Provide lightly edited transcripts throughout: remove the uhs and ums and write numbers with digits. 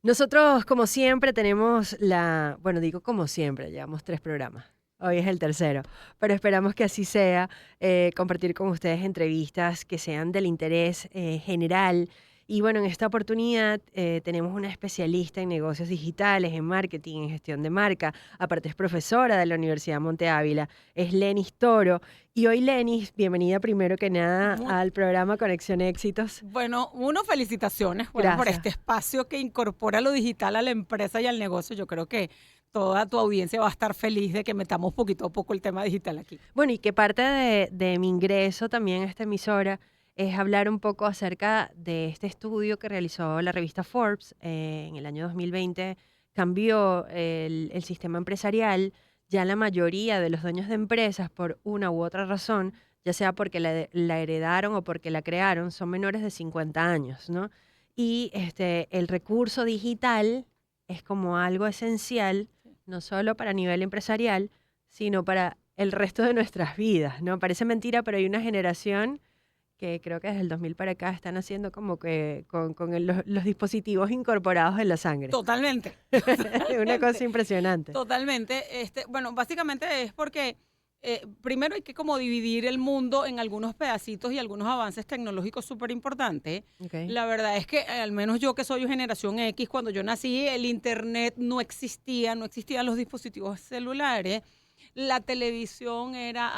Nosotros, como siempre, tenemos bueno, digo como siempre, llevamos 3 programas. Hoy es el tercero, pero esperamos que así sea, compartir con ustedes entrevistas que sean del interés general. Y bueno, en esta oportunidad tenemos una especialista en negocios digitales, en marketing, en gestión de marca. Aparte es profesora de la Universidad Monte Ávila, es Lenis Toro. Y hoy, Lenis, bienvenida primero que nada Mu- al programa Conexión Éxitos. Bueno, felicitaciones, bueno, por Gracias. este espacio que incorpora lo digital a la empresa y al negocio. Yo creo que toda tu audiencia va a estar feliz de que metamos poquito a poco el tema digital aquí. Bueno, y que parte de mi ingreso también a esta emisora es hablar un poco acerca de este estudio que realizó la revista Forbes en el año 2020. Cambió el sistema empresarial. Ya la mayoría de los dueños de empresas, por una u otra razón, ya sea porque la heredaron o porque la crearon, son menores de 50 años, ¿no? Y el recurso digital es como algo esencial, no solo para nivel empresarial, sino para el resto de nuestras vidas, ¿no? Parece mentira, pero hay una generación que creo que desde el 2000 para acá están haciendo como que los dispositivos incorporados en la sangre. Totalmente, Una cosa totalmente, impresionante. totalmente. Bueno, básicamente es porque primero hay que como dividir el mundo en algunos pedacitos y algunos avances tecnológicos súper importantes. Okay. La verdad es que al menos yo que soy generación X, cuando yo nací el internet no existía, no existían los dispositivos celulares. La televisión era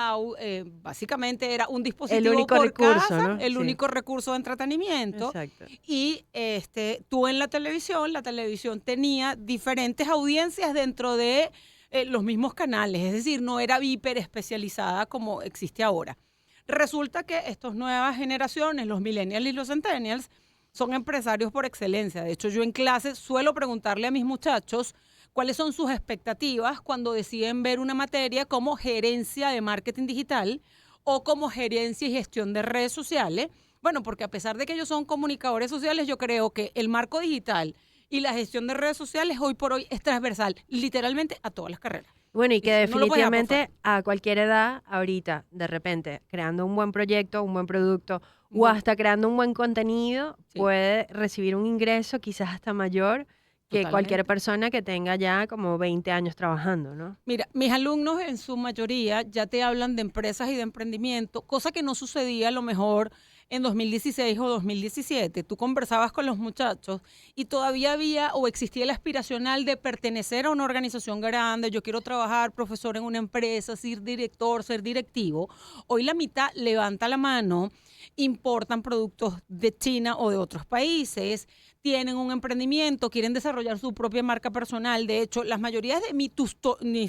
básicamente era un El dispositivo único por recurso, casa, ¿no? el Sí, único recurso de entretenimiento. exacto. Y tú en la televisión tenía diferentes audiencias dentro de los mismos canales, es decir, no era hiper especializada como existe ahora. Resulta que estas nuevas generaciones, los millennials y los centennials, son empresarios por excelencia. De hecho, yo en clase suelo preguntarle a mis muchachos cuáles son sus expectativas cuando deciden ver una materia como gerencia de marketing digital o como gerencia y gestión de redes sociales. Bueno, porque a pesar de que ellos son comunicadores sociales, yo creo que el marco digital y la gestión de redes sociales hoy por hoy es transversal, literalmente a todas las carreras. Bueno, y que No lo puedes dejar por fuera. definitivamente a cualquier edad, ahorita, de repente, creando un buen proyecto, un buen producto, o Bueno, hasta creando un buen contenido, sí, puede recibir un ingreso quizás hasta mayor que cualquier totalmente. persona que tenga ya como 20 años trabajando, ¿no? Mira, mis alumnos en su mayoría ya te hablan de empresas y de emprendimiento, cosa que no sucedía a lo mejor en 2016 o 2017. Tú conversabas con los muchachos y todavía había o existía el aspiracional de pertenecer a una organización grande. Yo quiero trabajar, profesor, en una empresa, ser director, ser directivo. Hoy la mitad levanta la mano, importan productos de China o de otros países, tienen un emprendimiento, quieren desarrollar su propia marca personal. De hecho, las mayorías de mis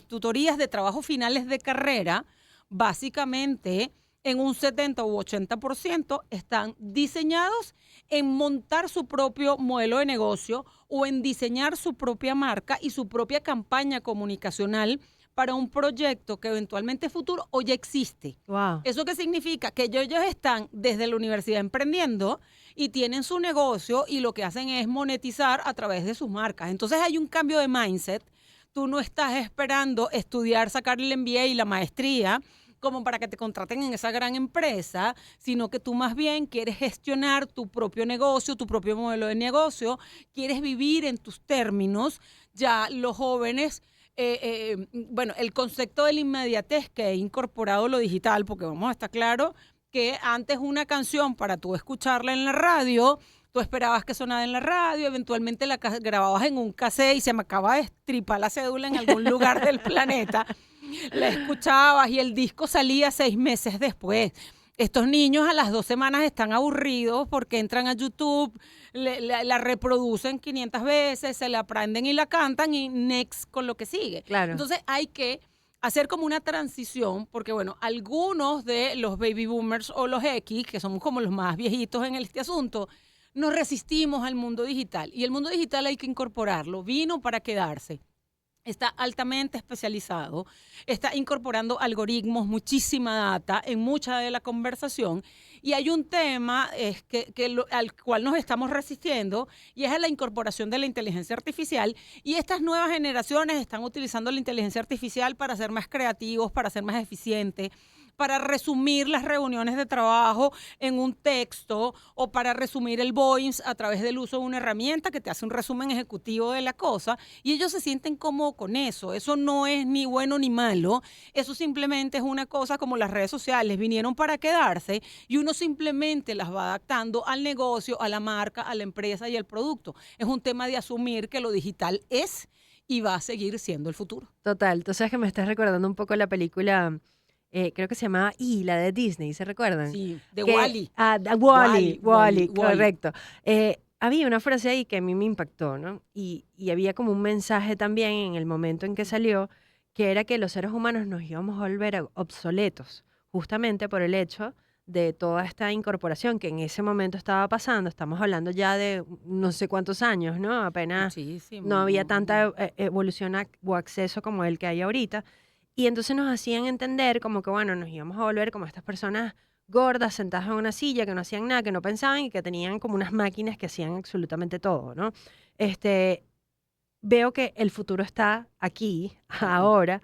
tutorías de trabajo finales de carrera, básicamente en un 70 u 80% están diseñados en montar su propio modelo de negocio o en diseñar su propia marca y su propia campaña comunicacional para un proyecto que eventualmente es futuro o ya existe. Wow. ¿Eso qué significa? Que ellos están desde la universidad emprendiendo y tienen su negocio y lo que hacen es monetizar a través de sus marcas. Entonces hay un cambio de mindset. Tú no estás esperando estudiar, sacar el MBA y la maestría como para que te contraten en esa gran empresa, sino que tú más bien quieres gestionar tu propio negocio, tu propio modelo de negocio, quieres vivir en tus términos. Ya los jóvenes bueno, el concepto de la inmediatez que he incorporado lo digital, porque vamos a estar claro que antes una canción para tú escucharla en la radio, tú esperabas que sonara en la radio, eventualmente la grababas en un cassette y se me acaba de estripar la cédula en algún lugar del planeta, la escuchabas y el disco salía 6 meses después. Estos niños a las 2 semanas están aburridos porque entran a YouTube, la reproducen 500 veces, se la aprenden y la cantan y next con lo que sigue. Claro. Entonces hay que hacer como una transición, porque bueno, algunos de los baby boomers o los X, que somos como los más viejitos en este asunto, nos resistimos al mundo digital y el mundo digital hay que incorporarlo, vino para quedarse. Está altamente especializado, está incorporando algoritmos, muchísima data en mucha de la conversación y hay un tema al cual nos estamos resistiendo y es a la incorporación de la inteligencia artificial y estas nuevas generaciones están utilizando la inteligencia artificial para ser más creativos, para ser más eficientes, para resumir las reuniones de trabajo en un texto o para resumir el voice a través del uso de una herramienta que te hace un resumen ejecutivo de la cosa y ellos se sienten cómodos con eso. Eso no es ni bueno ni malo, eso simplemente es una cosa como las redes sociales vinieron para quedarse y uno simplemente las va adaptando al negocio, a la marca, a la empresa y al producto. Es un tema de asumir que lo digital es y va a seguir siendo el futuro. Total, tú sabes que me estás recordando un poco la película, creo que se llamaba la de Disney, ¿se recuerdan? Sí, de Que, Wall-E. Wall-E, Wall-E. correcto. Había una frase ahí que a mí me impactó, ¿no? Y había como un mensaje también en el momento en que salió, que era que los seres humanos nos íbamos a volver obsoletos, justamente por el hecho de toda esta incorporación que en ese momento estaba pasando. Estamos hablando ya de no sé cuántos años, ¿no? Apenas no había tanta Muchísimo. evolución o acceso como el que hay ahorita. Y entonces nos hacían entender como que, bueno, nos íbamos a volver como estas personas gordas, sentadas en una silla, que no hacían nada, que no pensaban y que tenían como unas máquinas que hacían absolutamente todo, ¿no? Este, veo que el futuro está aquí, Claro. ahora,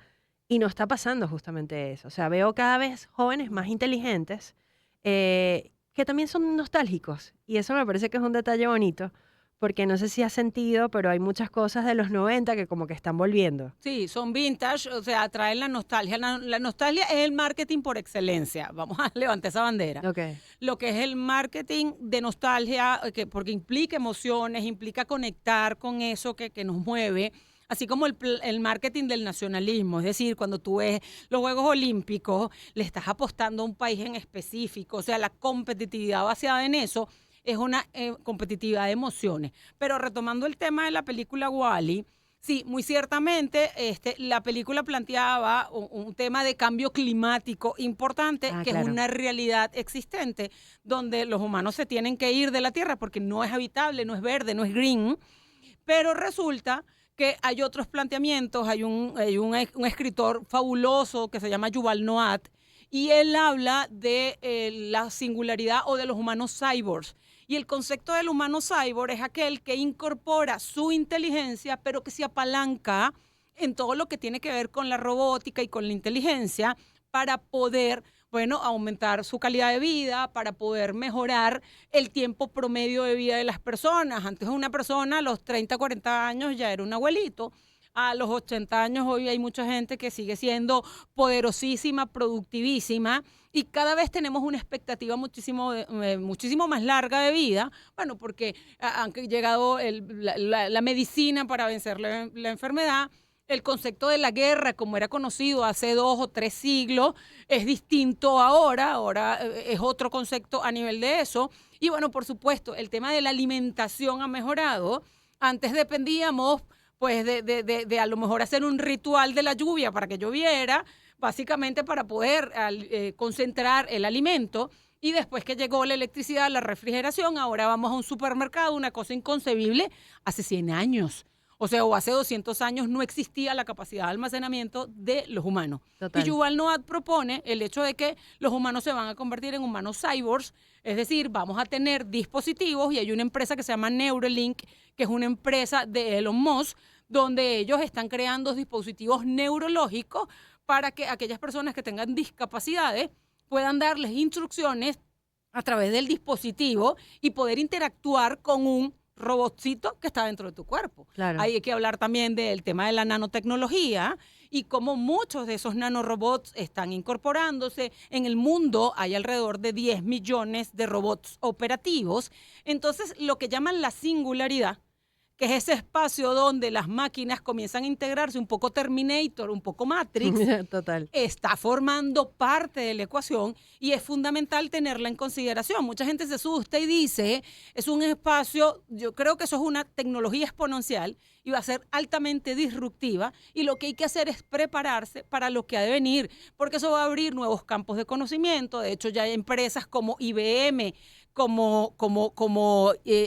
y no está pasando justamente eso. O sea, veo cada vez jóvenes más inteligentes que también son nostálgicos. Y eso me parece que es un detalle bonito, porque no sé si has sentido, pero hay muchas cosas de los 90 que como que están volviendo. Sí, son vintage, o sea, traen la nostalgia. La nostalgia es el marketing por excelencia. Vamos a levantar esa bandera. Ok, Lo que es el marketing de nostalgia, porque implica emociones, implica conectar con eso que nos mueve, así como el marketing del nacionalismo, es decir, cuando tú ves los Juegos Olímpicos, le estás apostando a un país en específico, o sea, la competitividad basada en eso es una competitividad de emociones. Pero retomando el tema de la película Wall-E, sí, muy ciertamente, la película planteaba un tema de cambio climático importante, que es claro. una realidad existente, donde los humanos se tienen que ir de la Tierra porque no es habitable, no es verde, no es green, pero resulta que hay otros planteamientos, un escritor fabuloso que se llama Yuval Noah, y él habla de la singularidad o de los humanos cyborgs. Y el concepto del humano cyborg es aquel que incorpora su inteligencia, pero que se apalanca en todo lo que tiene que ver con la robótica y con la inteligencia para poder, bueno, aumentar su calidad de vida, para poder mejorar el tiempo promedio de vida de las personas. Antes una persona a los 30, 40 años ya era un abuelito. A los 80 años hoy hay mucha gente que sigue siendo poderosísima, productivísima y cada vez tenemos una expectativa muchísimo más larga de vida, bueno, porque han llegado la medicina para vencer la enfermedad. El concepto de la guerra, como era conocido hace 2 o 3 siglos, es distinto ahora es otro concepto a nivel de eso. Y bueno, por supuesto, el tema de la alimentación ha mejorado. Antes dependíamos pues de a lo mejor hacer un ritual de la lluvia para que lloviera, básicamente para poder concentrar el alimento. Y después que llegó la electricidad, la refrigeración, ahora vamos a un supermercado, una cosa inconcebible, hace 100 años. O sea, o hace 200 años no existía la capacidad de almacenamiento de los humanos. Y total. Yuval Noah propone el hecho de que los humanos se van a convertir en humanos cyborgs, es decir, vamos a tener dispositivos y hay una empresa que se llama Neuralink, que es una empresa de Elon Musk, donde ellos están creando dispositivos neurológicos para que aquellas personas que tengan discapacidades puedan darles instrucciones a través del dispositivo y poder interactuar con un robotcito que está dentro de tu cuerpo. Claro. Ahí hay que hablar también del tema de la nanotecnología y cómo muchos de esos nanorobots están incorporándose. En el mundo hay alrededor de 10 millones de robots operativos. Entonces, lo que llaman la singularidad, que es ese espacio donde las máquinas comienzan a integrarse, un poco Terminator, un poco Matrix, Total. está formando parte de la ecuación y es fundamental tenerla en consideración. Mucha gente se asusta y dice, es un espacio, yo creo que eso es una tecnología exponencial y va a ser altamente disruptiva y lo que hay que hacer es prepararse para lo que ha de venir, porque eso va a abrir nuevos campos de conocimiento. De hecho, ya hay empresas como IBM,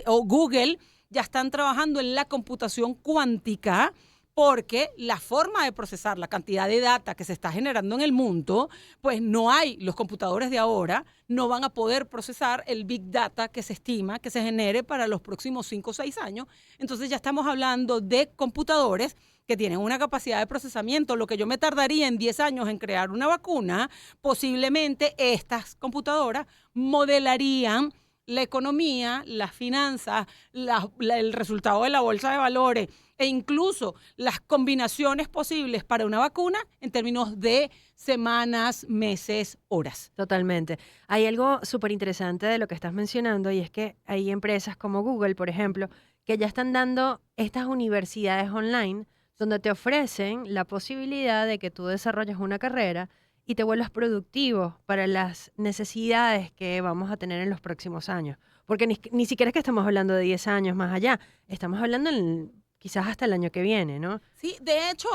o Google, ya están trabajando en la computación cuántica porque la forma de procesar la cantidad de data que se está generando en el mundo, pues no hay, los computadores de ahora no van a poder procesar el big data que se estima que se genere para los próximos 5 o 6 años. Entonces ya estamos hablando de computadores que tienen una capacidad de procesamiento. Lo que yo me tardaría en 10 años en crear una vacuna, posiblemente estas computadoras modelarían la economía, las finanzas, el resultado de la bolsa de valores e incluso las combinaciones posibles para una vacuna en términos de semanas, meses, horas. Totalmente. Hay algo súper interesante de lo que estás mencionando y es que hay empresas como Google, por ejemplo, que ya están dando estas universidades online donde te ofrecen la posibilidad de que tú desarrolles una carrera y te vuelvas productivo para las necesidades que vamos a tener en los próximos años. Porque ni siquiera es que estamos hablando de 10 años más allá, estamos hablando quizás hasta el año que viene, ¿no? Sí, de hecho,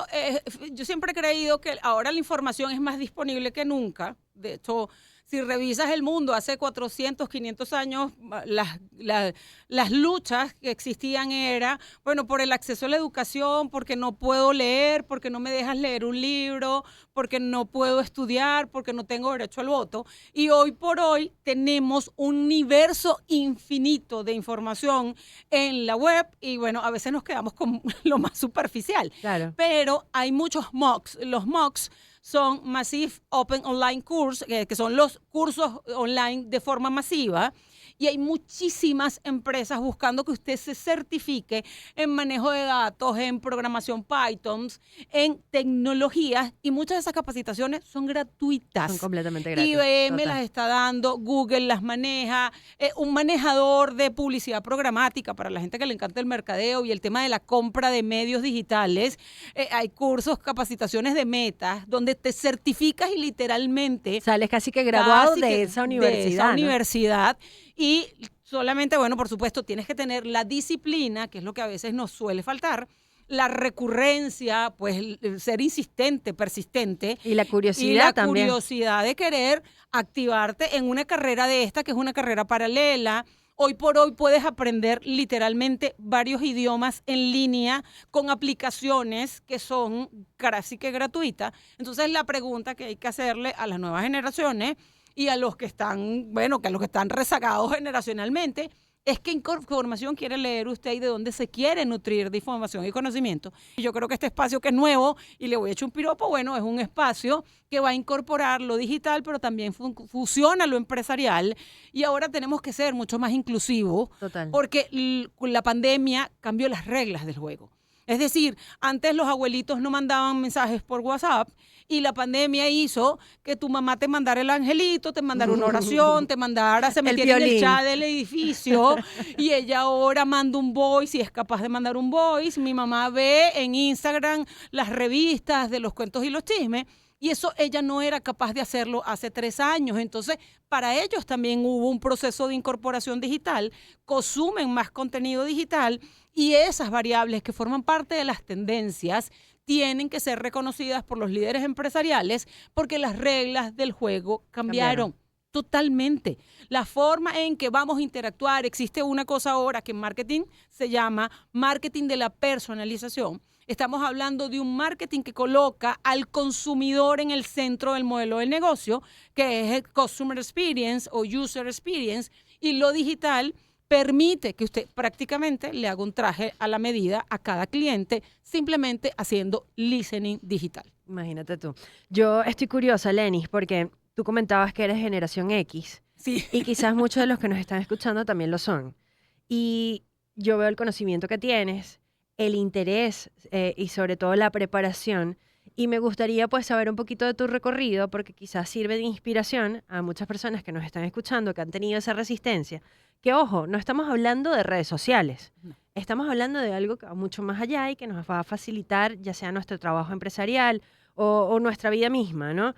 yo siempre he creído que ahora la información es más disponible que nunca. De hecho, si revisas el mundo hace 400, 500 años, las luchas que existían era, bueno, por el acceso a la educación, porque no puedo leer, porque no me dejas leer un libro, porque no puedo estudiar, porque no tengo derecho al voto. Y hoy por hoy tenemos un universo infinito de información en la web y, bueno, a veces nos quedamos con lo más superficial. Claro. Pero hay muchos MOOCs. Los MOOCs son Massive Open Online Course, que son los cursos online de forma masiva. Y hay muchísimas empresas buscando que usted se certifique en manejo de datos, en programación Python, en tecnologías. Y muchas de esas capacitaciones son gratuitas. Son completamente gratis. IBM Total. las está dando, Google las maneja, un manejador de publicidad programática para la gente que le encanta el mercadeo y el tema de la compra de medios digitales. Hay cursos, capacitaciones de metas, donde te certificas y literalmente Sales casi que graduado casi de que esa universidad, de esa ¿no? universidad. Y solamente, bueno, por supuesto, tienes que tener la disciplina, que es lo que a veces nos suele faltar, la recurrencia, pues ser insistente, persistente. Y la Y curiosidad la también. curiosidad de querer activarte en una carrera de esta, que es una carrera paralela. Hoy por hoy puedes aprender literalmente varios idiomas en línea con aplicaciones que son casi que gratuitas. Entonces, la pregunta que hay que hacerle a las nuevas generaciones y a los que están, bueno, que a los que están rezagados generacionalmente, es qué información quiere leer usted y de dónde se quiere nutrir de información y conocimiento. Y yo creo que este espacio, que es nuevo y le voy a echar un piropo, bueno, es un espacio que va a incorporar lo digital, pero también fusiona lo empresarial. Y ahora tenemos que ser mucho más inclusivos, Total. porque la pandemia cambió las reglas del juego. Es decir, antes los abuelitos no mandaban mensajes por WhatsApp y la pandemia hizo que tu mamá te mandara el angelito, te mandara una oración, te mandara, se El metiera en el violín. chat del edificio y ella ahora manda un voice y es capaz de mandar un voice. Mi mamá ve en Instagram las revistas de los cuentos y los chismes. Y eso ella no era capaz de hacerlo hace 3 años. Entonces, para ellos también hubo un proceso de incorporación digital, consumen más contenido digital y esas variables que forman parte de las tendencias tienen que ser reconocidas por los líderes empresariales porque las reglas del juego cambiaron. Totalmente. La forma en que vamos a interactuar, existe una cosa ahora que en marketing se llama marketing de la personalización. Estamos hablando de un marketing que coloca al consumidor en el centro del modelo del negocio, que es el Customer Experience o User Experience, y lo digital permite que usted prácticamente le haga un traje a la medida a cada cliente, simplemente haciendo listening digital. Imagínate tú. Yo estoy curiosa, Lenis, porque tú comentabas que eres generación X Sí. y quizás muchos de los que nos están escuchando también lo son. Y yo veo el conocimiento que tienes, el interés y sobre todo la preparación. Y me gustaría pues saber un poquito de tu recorrido porque quizás sirve de inspiración a muchas personas que nos están escuchando, que han tenido esa resistencia. Que ojo, no estamos hablando de redes sociales. No. Estamos hablando de algo que va mucho más allá y que nos va a facilitar ya sea nuestro trabajo empresarial o nuestra vida misma, ¿no?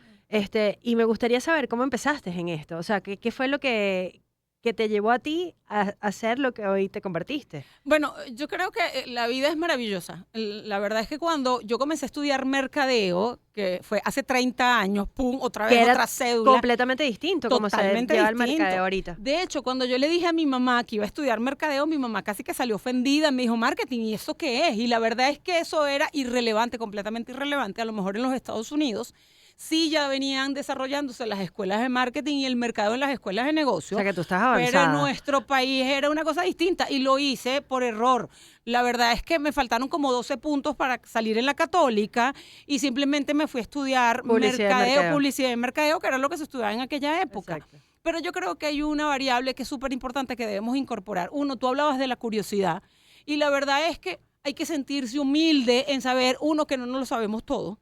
Y me gustaría saber cómo empezaste en esto. O sea, ¿qué fue lo que que te llevó a ti a hacer lo que hoy te convertiste? Bueno, yo creo que la vida es maravillosa. La verdad es que cuando yo comencé a estudiar mercadeo, que fue hace 30 años, pum, otra Que vez era otra cédula. completamente distinto como se Totalmente lleva el distinto. mercadeo ahorita. De hecho, cuando yo le dije a mi mamá que iba a estudiar mercadeo, mi mamá casi que salió ofendida. Me dijo, marketing, ¿y eso qué es? Y la verdad es que eso era irrelevante, completamente irrelevante. A lo mejor en los Estados Unidos sí ya venían desarrollándose las escuelas de marketing y el mercado en las escuelas de O negocio. sea, que tú estás Pero en avanzada. nuestro país era una cosa distinta y lo hice por error. La verdad es que me faltaron como 12 puntos para salir en la católica y simplemente me fui a estudiar Mercadeo. publicidad y mercadeo, que era lo que se estudiaba en aquella época. Exacto. Pero yo creo que hay una variable que es súper importante que debemos incorporar. Uno, tú hablabas de la curiosidad y la verdad es que hay que sentirse humilde en saber, uno, que no nos lo sabemos todo.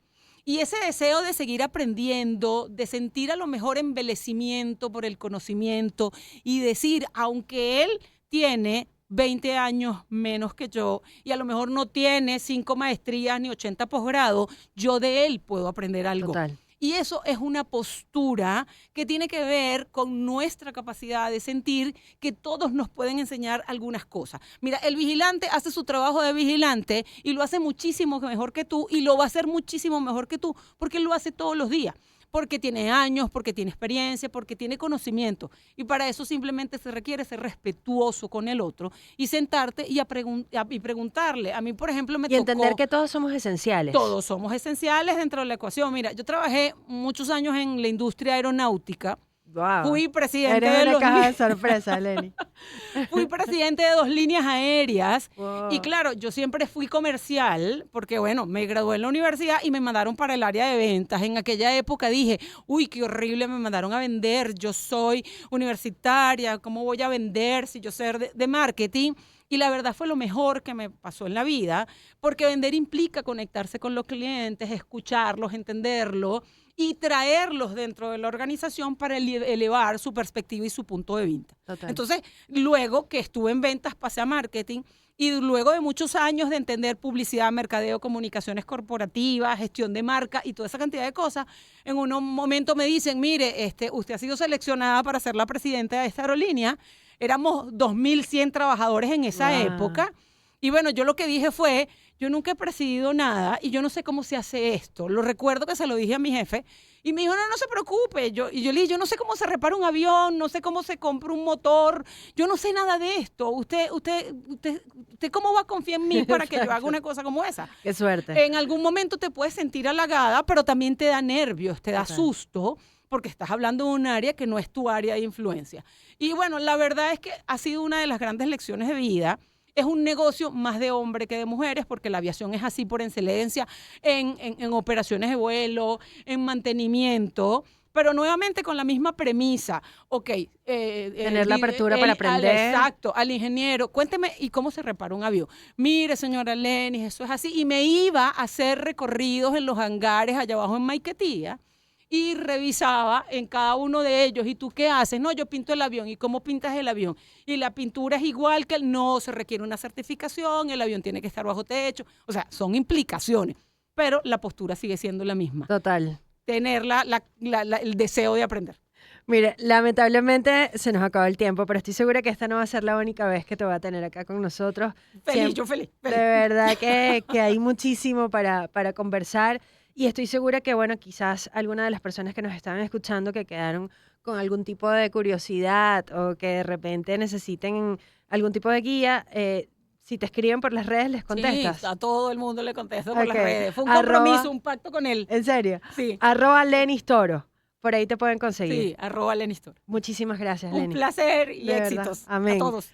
Y ese deseo de seguir aprendiendo, de sentir a lo mejor embelecimiento por el conocimiento y decir, aunque él tiene 20 años menos que yo y a lo mejor no tiene 5 maestrías ni 80 posgrados, yo de él puedo aprender algo. Total. Y eso es una postura que tiene que ver con nuestra capacidad de sentir que todos nos pueden enseñar algunas cosas. Mira, el vigilante hace su trabajo de vigilante y lo hace muchísimo mejor que tú y lo va a hacer muchísimo mejor que tú porque él lo hace todos los días. Porque tiene años, porque tiene experiencia, porque tiene conocimiento. Y para eso simplemente se requiere ser respetuoso con el otro y sentarte y preguntarle. A mí, por ejemplo, Y entender que todos somos esenciales. Todos somos esenciales dentro de la ecuación. Mira, yo trabajé muchos años en la industria aeronáutica. Wow. Fui presidente Eres de una caja de sorpresa, Lenny. Fui presidente de 2 líneas aéreas. Wow. Y claro, yo siempre fui comercial porque, bueno, me gradué en la universidad y me mandaron para el área de ventas. En aquella época dije, uy, qué horrible, me mandaron a vender. Yo soy universitaria, ¿cómo voy a vender si yo sé de marketing? Y la verdad fue lo mejor que me pasó en la vida, porque vender implica conectarse con los clientes, escucharlos, entenderlos y traerlos dentro de la organización para elevar su perspectiva y su punto de vista. Total. Entonces, luego que estuve en ventas, pasé a marketing y luego de muchos años de entender publicidad, mercadeo, comunicaciones corporativas, gestión de marca y toda esa cantidad de cosas, en un momento me dicen, mire, usted ha sido seleccionada para ser la presidenta de esta aerolínea. Éramos 2.100 trabajadores en esa época. Y bueno, yo lo que dije fue, yo nunca he presidido nada y yo no sé cómo se hace esto. Lo recuerdo que se lo dije a mi jefe y me dijo, no se preocupe. Y yo le dije, yo no sé cómo se repara un avión, no sé cómo se compra un motor, yo no sé nada de esto. ¿Usted cómo va a confiar en mí para que yo haga una cosa como esa? Qué suerte. En algún momento te puedes sentir halagada, pero también te da nervios, te da susto, porque estás hablando de un área que no es tu área de influencia. Y bueno, la verdad es que ha sido una de las grandes lecciones de vida. Es un negocio más de hombre que de mujeres, porque la aviación es así por excelencia en operaciones de vuelo, en mantenimiento, pero nuevamente con la misma premisa. Ok. Tener la apertura para aprender. Exacto, al ingeniero. Cuénteme, ¿y cómo se repara un avión? Mire, señora Lenny, eso es así. Y me iba a hacer recorridos en los hangares allá abajo en Maiquetía y revisaba en cada uno de ellos. ¿Y tú qué haces? No, yo pinto el avión. ¿Y cómo pintas el avión? Y la pintura es igual que no se requiere una certificación, el avión tiene que estar bajo techo. O sea, son implicaciones, pero la postura sigue siendo la misma. Total. Tener el deseo de aprender. Mire, lamentablemente se nos acaba el tiempo, pero estoy segura que esta no va a ser la única vez que te voy a tener acá con nosotros. Feliz, yo feliz. De verdad que hay muchísimo para conversar. Y estoy segura que, bueno, quizás alguna de las personas que nos estaban escuchando que quedaron con algún tipo de curiosidad o que de repente necesiten algún tipo de guía, si te escriben por las redes, ¿les contestas? Sí, a todo el mundo le contesto por las Ok. redes. Fue un compromiso, un pacto con él. ¿En serio? Sí. @Lenny Toro. Por ahí te pueden conseguir. Sí, @Lenny Toro. Muchísimas gracias, Lenny. Un placer y De verdad. éxitos Amén. a todos.